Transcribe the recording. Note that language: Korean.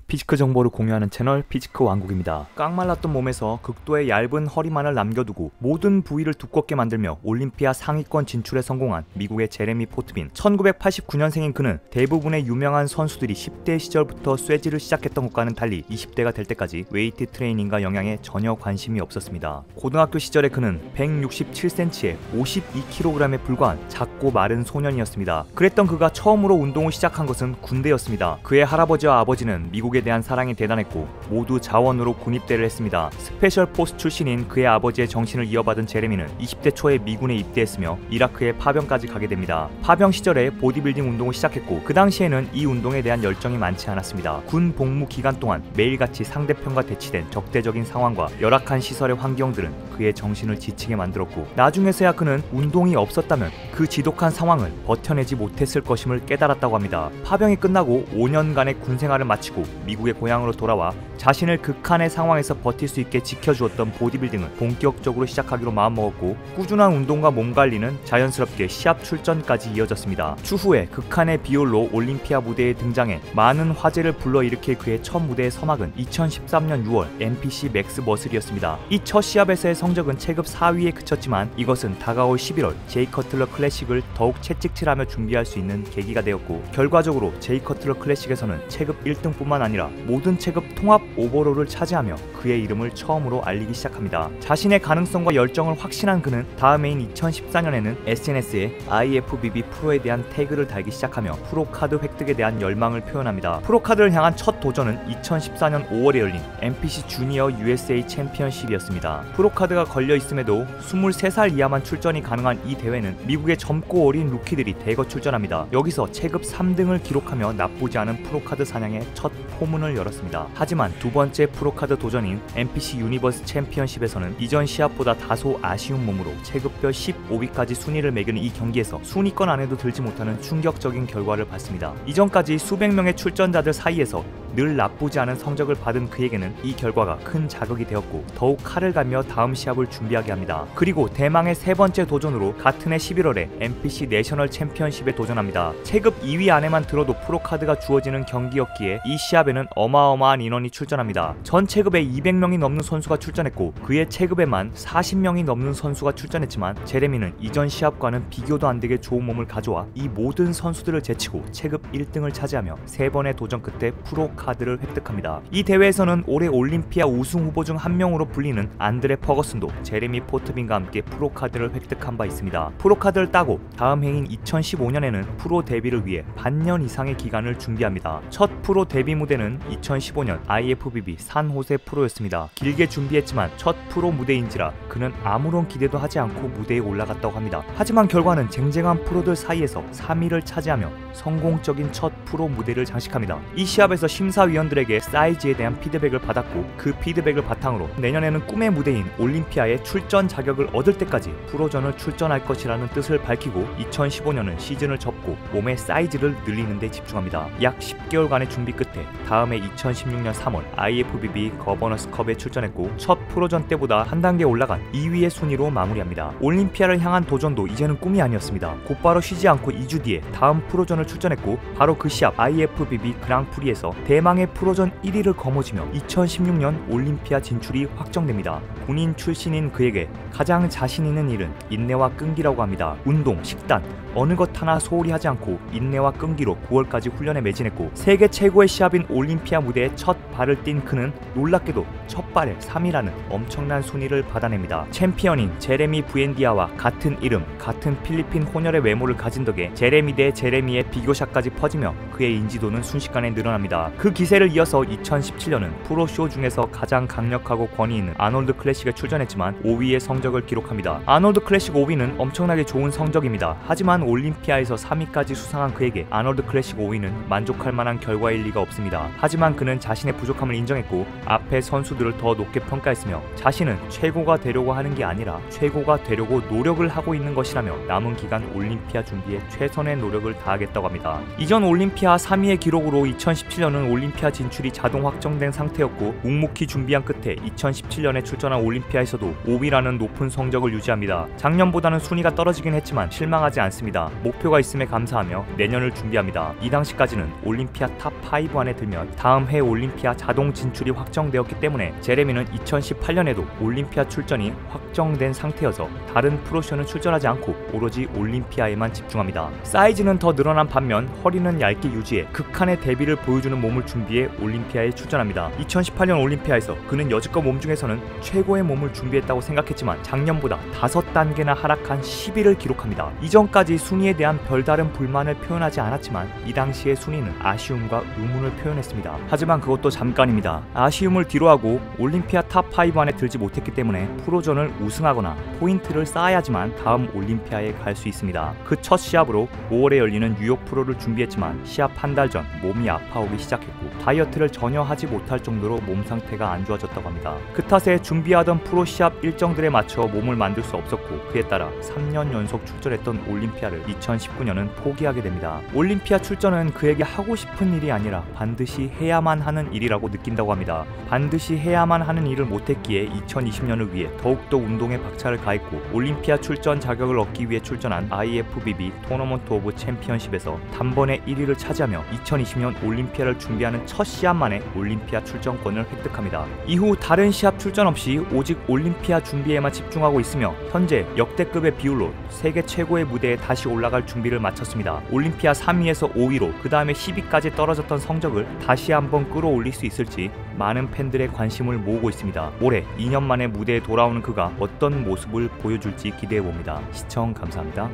피지크 정보를 공유하는 채널 피지크 왕국입니다. 깡말랐던 몸에서 극도의 얇은 허리만을 남겨두고 모든 부위를 두껍게 만들며 올림피아 상위권 진출에 성공한 미국의 제레미 포트빈. 1989년생인 그는 대부분의 유명한 선수들이 10대 시절부터 쇠질을 시작했던 것과는 달리 20대가 될 때까지 웨이트 트레이닝과 영양에 전혀 관심이 없었습니다. 고등학교 시절에 그는 167cm에 52kg에 불과한 작고 마른 소년이었습니다. 그랬던 그가 처음으로 운동을 시작한 것은 군대였습니다. 그의 할아버지와 아버지는 미국에 대한 사랑이 대단했고 모두 자원으로 군입대를 했습니다. 스페셜 포스 출신인 그의 아버지의 정신을 이어받은 제레미는 20대 초에 미군에 입대했으며 이라크에 파병까지 가게 됩니다. 파병 시절에 보디빌딩 운동을 시작했고 그 당시에는 이 운동에 대한 열정이 많지 않았습니다. 군 복무 기간 동안 매일같이 상대편과 대치된 적대적인 상황과 열악한 시설의 환경들은 그의 정신을 지치게 만들었고 나중에서야 그는 운동이 없었다면 그 지독한 상황을 버텨내지 못했을 것임을 깨달았다고 합니다. 파병이 끝나고 5년간의 군생활을 마치고 미국의 고향으로 돌아와 자신을 극한의 상황에서 버틸 수 있게 지켜주었던 보디빌딩을 본격적으로 시작하기로 마음먹었고 꾸준한 운동과 몸관리는 자연스럽게 시합 출전까지 이어졌습니다. 추후에 극한의 비율로 올림피아 무대에 등장해 많은 화제를 불러일으킬 그의 첫 무대의 서막은 2013년 6월 NPC 맥스 머슬이었습니다. 이 첫 시합에서의 성적은 체급 4위에 그쳤지만 이것은 다가올 11월 제이 커틀러 클래식을 더욱 채찍질하며 준비할 수 있는 계기가 되었고 결과적으로 제이 커틀러 클래식에서는 체급 1등뿐만 아니라 모든 체급 통합 오버롤을 차지하며 그의 이름을 처음으로 알리기 시작합니다. 자신의 가능성과 열정을 확신한 그는 다음 해인 2014년에는 SNS에 IFBB 프로에 대한 태그를 달기 시작하며 프로카드 획득에 대한 열망을 표현합니다. 프로카드를 향한 첫 도전은 2014년 5월에 열린 NPC 주니어 USA 챔피언십이었습니다. 프로카드가 걸려있음에도 23살 이하만 출전이 가능한 이 대회는 미국의 젊고 어린 루키들이 대거 출전합니다. 여기서 체급 3등을 기록하며 나쁘지 않은 프로카드 사냥의 첫 포문을 열었습니다. 하지만 두 번째 프로카드 도전인 NPC 유니버스 챔피언십에서는 이전 시합보다 다소 아쉬운 몸으로 체급별 15위까지 순위를 매기는 이 경기에서 순위권 안에도 들지 못하는 충격적인 결과를 받습니다. 이전까지 수백 명의 출전자들 사이에서 늘 나쁘지 않은 성적을 받은 그에게는 이 결과가 큰 자극이 되었고 더욱 칼을 갈며 다음 시합을 준비하게 합니다. 그리고 대망의 세 번째 도전으로 같은 해 11월에 NPC 내셔널 챔피언십에 도전합니다. 체급 2위 안에만 들어도 프로카드가 주어지는 경기였기에 이 시합에는 어마어마한 인원이 출전합니다. 전 체급에 200명이 넘는 선수가 출전했고 그의 체급에만 40명이 넘는 선수가 출전했지만 제레미는 이전 시합과는 비교도 안되게 좋은 몸을 가져와 이 모든 선수들을 제치고 체급 1등을 차지하며 세 번의 도전 끝에 프로카드를 획득합니다. 이 대회에서는 올해 올림피아 우승 후보 중 한 명으로 불리는 안드레 퍼거슨도 제레미 포트빈과 함께 프로카드를 획득한 바 있습니다. 프로카드를 따고 다음 해인 2015년에는 프로 데뷔를 위해 반년 이상의 기간을 준비합니다. 첫 프로 데뷔 무대는 2015년 IFBB 산호세 프로였습니다. 길게 준비했지만 첫 프로 무대인지라 그는 아무런 기대도 하지 않고 무대에 올라갔다고 합니다. 하지만 결과는 쟁쟁한 프로들 사이에서 3위를 차지하며 성공적인 첫 프로 무대를 장식합니다. 이 시합에서 심사위원들에게 사이즈에 대한 피드백을 받았고 그 피드백을 바탕으로 내년에는 꿈의 무대인 올림피아에 출전 자격을 얻을 때까지 프로전을 출전할 것이라는 뜻을 밝히고 2015년은 시즌을 접고 몸의 사이즈를 늘리는 데 집중합니다. 약 10개월간의 준비 끝에 다음 해 2016년 3월 IFBB 거버너스컵에 출전했고 첫 프로전 때보다 한 단계 올라간 2위의 순위로 마무리합니다. 올림피아를 향한 도전도 이제는 꿈이 아니었습니다. 곧바로 쉬지 않고 2주 뒤에 다음 프로전을 출전했고 바로 그 시합 IFBB 그랑프리에서 대망의 프로전 1위를 거머쥐며 2016년 올림피아 진출이 확정됩니다. 군인 출신인 그에게 가장 자신 있는 일은 인내와 끈기라고 합니다. 운동, 식단, 어느 것 하나 소홀히 하지 않고 인내와 끈기로 9월까지 훈련에 매진했고 세계 최고의 시합인 올림피아 무대에 첫 발을 띈 그는 놀랍게도 첫 발에 3위라는 엄청난 순위를 받아냅니다. 챔피언인 제레미 부엔디아와 같은 이름, 같은 필리핀 혼혈의 외모를 가진 덕에 제레미 대 제레미의 비교샷까지 퍼지며 그의 인지도는 순식간에 늘어납니다. 그 기세를 이어서 2017년은 프로쇼 중에서 가장 강력하고 권위 있는 아놀드 클래식에 출전했지만 5위의 성적을 기록합니다. 아놀드 클래식 5위는 엄청나게 좋은 성적입니다. 하지만 올림피아에서 3위까지 수상한 그에게 아놀드 클래식 5위는 만족할 만한 결과일 리가 없습니다. 하지만 그는 자신의 부족함을 인정했고 앞에 선수들을 더 높게 평가했으며 자신은 최고가 되려고 하는 게 아니라 최고가 되려고 노력을 하고 있는 것이라며 남은 기간 올림피아 준비에 최선의 노력을 다하겠다고 합니다. 이전 올림피아 3위의 기록으로 2017년은 올림피아 진출이 자동 확정된 상태였고 묵묵히 준비한 끝에 2017년에 출전한 올림피아에서도 5위라는 높은 성적을 유지합니다. 작년보다는 순위가 떨어지긴 했지만 실망하지 않습니다. 있습니다. 목표가 있음에 감사하며 내년을 준비합니다. 이 당시까지는 올림피아 탑5 안에 들면 다음 해 올림피아 자동 진출이 확정되었기 때문에 제레미는 2018년에도 올림피아 출전이 확정된 상태여서 다른 프로쇼는 출전하지 않고 오로지 올림피아에만 집중합니다. 사이즈는 더 늘어난 반면 허리는 얇게 유지해 극한의 대비를 보여주는 몸을 준비해 올림피아에 출전합니다. 2018년 올림피아에서 그는 여지껏 몸 중에서는 최고의 몸을 준비했다고 생각했지만 작년보다 5단계나 하락한 10위를 기록합니다. 이전까지 순위에 대한 별다른 불만을 표현하지 않았지만 이 당시의 순위는 아쉬움과 의문을 표현했습니다. 하지만 그것도 잠깐입니다. 아쉬움을 뒤로하고 올림피아 탑5 안에 들지 못했기 때문에 프로전을 우승하거나 포인트를 쌓아야지만 다음 올림피아에 갈 수 있습니다. 그 첫 시합으로 5월에 열리는 뉴욕 프로를 준비했지만 시합 한 달 전 몸이 아파오기 시작했고 다이어트를 전혀 하지 못할 정도로 몸 상태가 안 좋아졌다고 합니다. 그 탓에 준비하던 프로 시합 일정들에 맞춰 몸을 만들 수 없었고 그에 따라 3년 연속 출전했던 올림피아를 2019년은 포기하게 됩니다. 올림피아 출전은 그에게 하고 싶은 일이 아니라 반드시 해야만 하는 일이라고 느낀다고 합니다. 반드시 해야만 하는 일을 못했기에 2020년을 위해 더욱더 운동에 박차를 가했고 올림피아 출전 자격을 얻기 위해 출전한 IFBB 토너먼트 오브 챔피언십에서 단번에 1위를 차지하며 2020년 올림피아를 준비하는 첫 시합 만에 올림피아 출전권을 획득합니다. 이후 다른 시합 출전 없이 오직 올림피아 준비에만 집중하고 있으며 현재 역대급의 비율로 세계 최고의 무대에 다시 올라갈 준비를 마쳤습니다. 올림피아 3위에서 5위로 그 다음에 10위까지 떨어졌던 성적을 다시 한번 끌어올릴 수 있을지 많은 팬들의 관심을 모으고 있습니다. 올해 2년 만에 무대에 돌아오는 그가 어떤 모습을 보여줄지 기대해봅니다. 시청 감사합니다.